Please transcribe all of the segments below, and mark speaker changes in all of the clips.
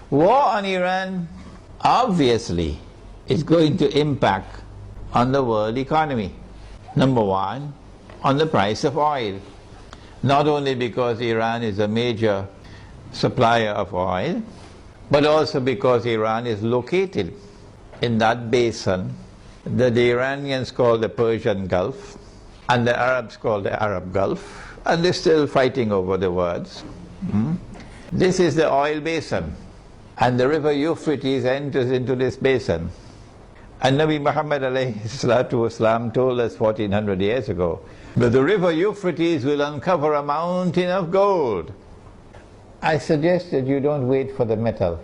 Speaker 1: War on Iran obviously is going to impact on the world economy. Number one, on the price of oil. Not only because Iran is a major supplier of oil, but also because Iran is located in that basin that the Iranians call the Persian Gulf and the Arabs call the Arab Gulf, and they're still fighting over the words. This is the oil basin, and the river Euphrates enters into this basin. And Nabi Muhammad ﷺ told us 1400 years ago that the river Euphrates will uncover a mountain of gold. I suggest that you don't wait for the metal.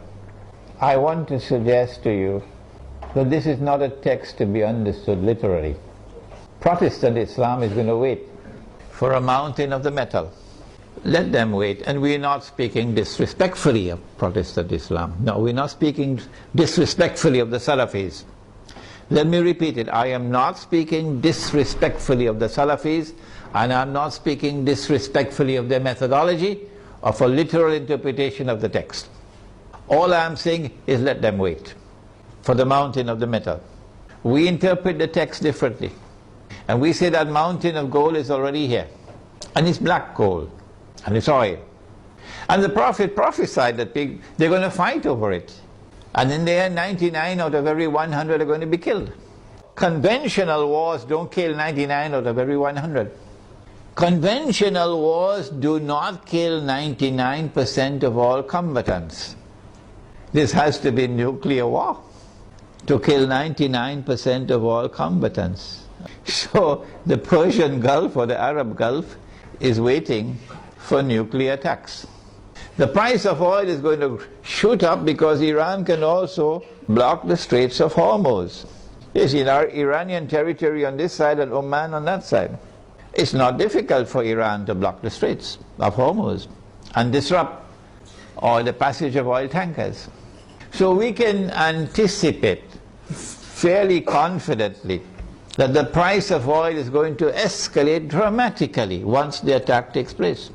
Speaker 1: I want to suggest to you that this is not a text to be understood literally. Protestant Islam is going to wait for a mountain of the metal. Let them wait. And we're not speaking disrespectfully of Protestant Islam. No, we're not speaking disrespectfully of the Salafis. Let me repeat it. I am not speaking disrespectfully of the Salafis, and I'm not speaking disrespectfully of their methodology of a literal interpretation of the text. All I'm saying is let them wait for the mountain of the metal. We interpret the text differently. And we say that mountain of gold is already here. And it's black gold. And it's oil. And the Prophet prophesied that they're going to fight over it. And in the end, 99 out of every 100 are going to be killed. Conventional wars don't kill 99 out of every 100. Conventional wars do not kill 99% of all combatants. This has to be nuclear war to kill 99% of all combatants. So the Persian Gulf or the Arab Gulf is waiting for nuclear attacks. The price of oil is going to shoot up because Iran can also block the Straits of Hormuz. Yes, in our Iranian territory on this side and Oman on that side. It's not difficult for Iran to block the Straits of Hormuz and disrupt all the passage of oil tankers. So we can anticipate fairly confidently that the price of oil is going to escalate dramatically once the attack takes place.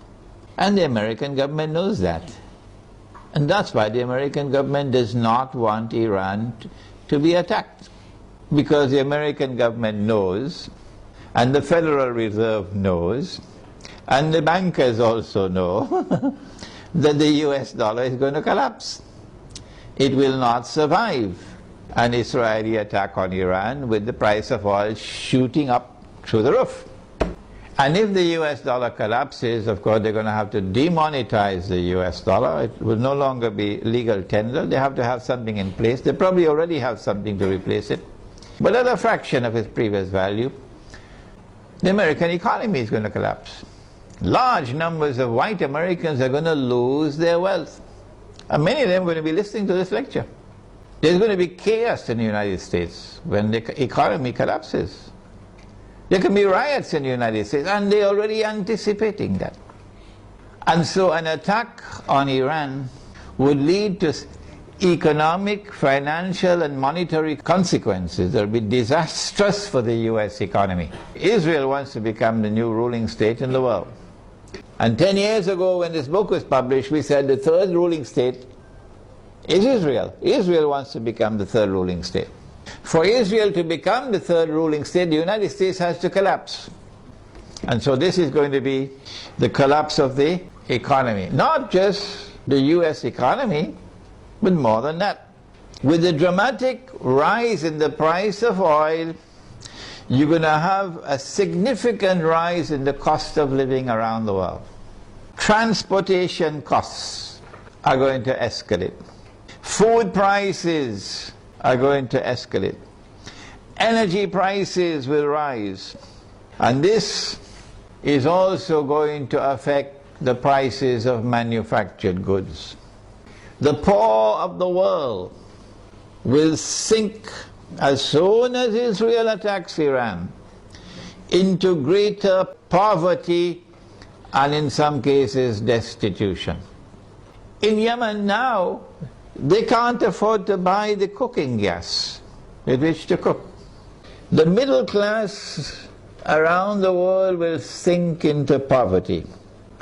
Speaker 1: And the American government knows that. And that's why the American government does not want Iran to be attacked. Because the American government knows, and the Federal Reserve knows, and the bankers also know, that the US dollar is going to collapse. It will not survive an Israeli attack on Iran with the price of oil shooting up through the roof. And if the US dollar collapses, of course, they're going to have to demonetize the US dollar. It will no longer be legal tender. They have to have something in place. They probably already have something to replace it. But at a fraction of its previous value, the American economy is going to collapse. Large numbers of white Americans are going to lose their wealth. And many of them are going to be listening to this lecture. There's going to be chaos in the United States when the economy collapses. There can be riots in the United States, and they're already anticipating that. And so an attack on Iran would lead to economic, financial, and monetary consequences that will be disastrous for the US economy. Israel wants to become the new ruling state in the world. And 10 years ago when this book was published, we said the third ruling state is Israel. Israel wants to become the third ruling state. For Israel to become the third ruling state, the United States has to collapse. And so this is going to be the collapse of the economy. Not just the US economy, but more than that. With the dramatic rise in the price of oil, you're going to have a significant rise in the cost of living around the world. Transportation costs are going to escalate. Food prices are going to escalate. Energy prices will rise. And this is also going to affect the prices of manufactured goods. The poor of the world will sink as soon as Israel attacks Iran into greater poverty and in some cases destitution. In Yemen now, they can't afford to buy the cooking gas with which to cook. The middle class around the world will sink into poverty.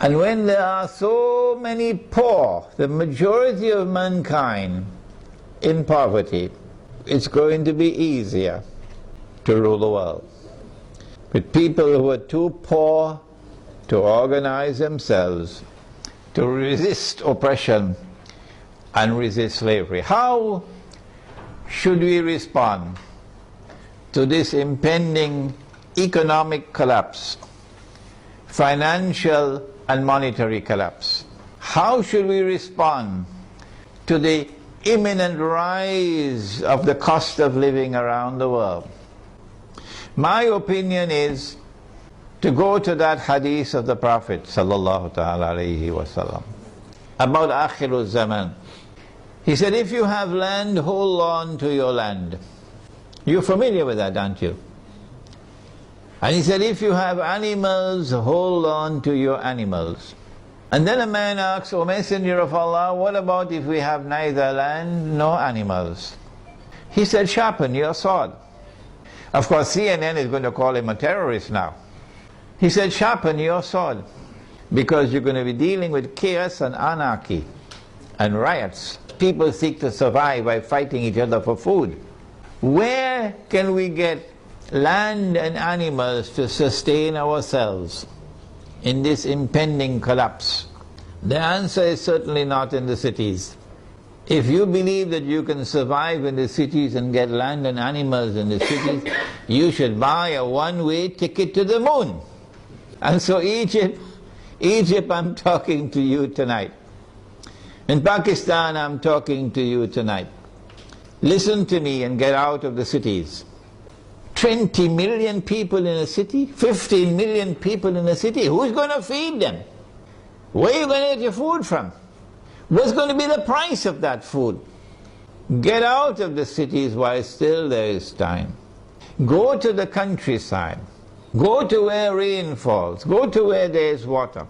Speaker 1: And when there are so many poor, the majority of mankind in poverty, it's going to be easier to rule the world. With people who are too poor to organize themselves, to resist oppression and resist slavery. How should we respond to this impending economic collapse, financial and monetary collapse? How should we respond to the imminent rise of the cost of living around the world? My opinion is to go to that hadith of the Prophet sallallahu ta'ala alayhi wasallam about Akhirul Zaman. He said, if you have land, hold on to your land. You're familiar with that, aren't you? And he said, if you have animals, hold on to your animals. And then a man asks, O Messenger of Allah, what about if we have neither land nor animals? He said, sharpen your sword. Of course, CNN is going to call him a terrorist now. He said, sharpen your sword, because you're going to be dealing with chaos and anarchy and riots. People seek to survive by fighting each other for food. Where can we get land and animals to sustain ourselves in this impending collapse? The answer is certainly not in the cities. If you believe that you can survive in the cities and get land and animals in the cities, you should buy a one-way ticket to the moon. And so Egypt, I'm talking to you tonight. In Pakistan, I'm talking to you tonight. Listen to me and get out of the cities. 20 million people in a city, 15 million people in a city, who's going to feed them? Where are you going to get your food from? What's going to be the price of that food? Get out of the cities while still there is time. Go to the countryside. Go to where rain falls. Go to where there is water.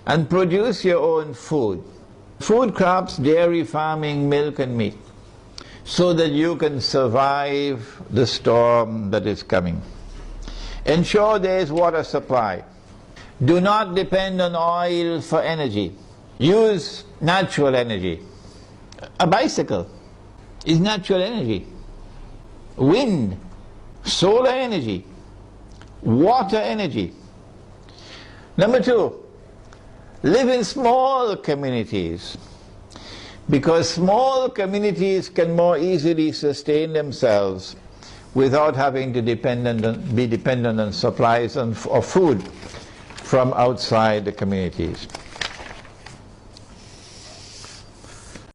Speaker 1: And produce your own food. Food crops, dairy farming, milk and meat. So that you can survive the storm that is coming. Ensure there is water supply. Do not depend on oil for energy. Use natural energy. A bicycle is natural energy. Wind, solar energy, water energy. Number 2, live in small communities, because small communities can more easily sustain themselves without having to be dependent on supplies of food from outside the communities.